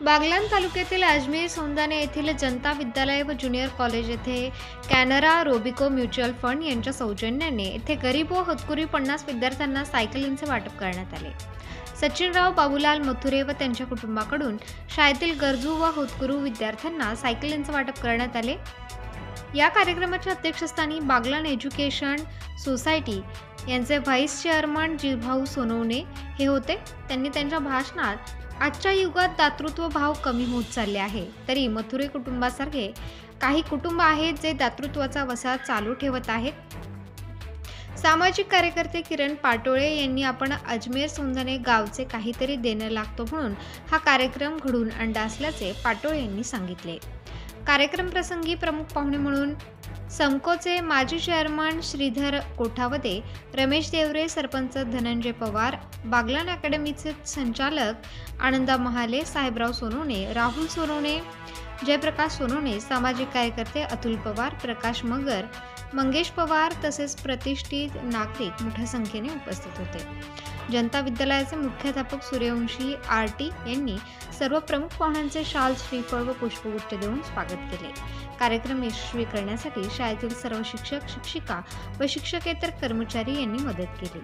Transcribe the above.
बागलाण तालुक्यातील अजमेर सोंदाणे येथील जनता विद्यालय व ज्युनियर कॉलेज येथे कॅनरा रोबिको म्युच्युअल फंड यांच्या सौजन्याने येथे गरीब व होतकरू 50 विद्यार्थ्यांना सायकलींचे वाटप करण्यात आले। सचिनराव बाबूलाल मथुरे व त्यांच्या कुटुंबाकडून शाळेतील गरजू व होतकरू विद्यार्थ्यांना सायकलींचे वाटप करण्यात आले। या कार्यक्रमाच्या अध्यक्षस्थानी बागलाण एज्युकेशन सोसायटी यांचे व्हाईस चेअरमन जिभाऊ सोनवणे हे होते। त्यांनी त्यांच्या भाषणात आजच्या युगात दातृत्व भाव कमी होत चालले आहे, तरी मथुरे कुटुंबासारखे काही कुटुंब आहेत जे दातृत्वाचा वसा चालू ठेवत आहेत। सामाजिक कार्यकर्ते किरण पाटोळे यांनी आपण अजमेर सोंदाणे गावचे काहीतरी देणं लागतो म्हणून हा कार्यक्रम घडवून आणला असल्याचे पाटोळे यांनी सांगितले। कार्यक्रम प्रसंगी प्रमुख पाहुणे म्हणून समकोचे माजी चेअरमन श्रीधर कोठावदे, रमेश देवरे, सरपंच धनंजय पवार, बागलाण अकॅडमीचे संचालक आनंदा महाले, साहेबराव सोनवणे, राहुल सोनवणे, जयप्रकाश सोनवणे, सामाजिक कार्यकर्ते अतुल पवार, प्रकाश मगर, मंगेश पवार तसेच प्रतिष्ठित नागरिक मोठ्या संख्येने उपस्थित होते। जनता विद्यालयाचे मुख्याध्यापक सूर्यवंशी आरटी यांनी सर्व प्रमुख पाहुण्यांचे शाल, श्रीफळ व पुष्पगुच्छ देऊन स्वागत केले। कार्यक्रम यशस्वी करण्यासाठी शाळेतील सर्व शिक्षक, शिक्षिका व शिक्षकेतर कर्मचारी यांनी मदत केली।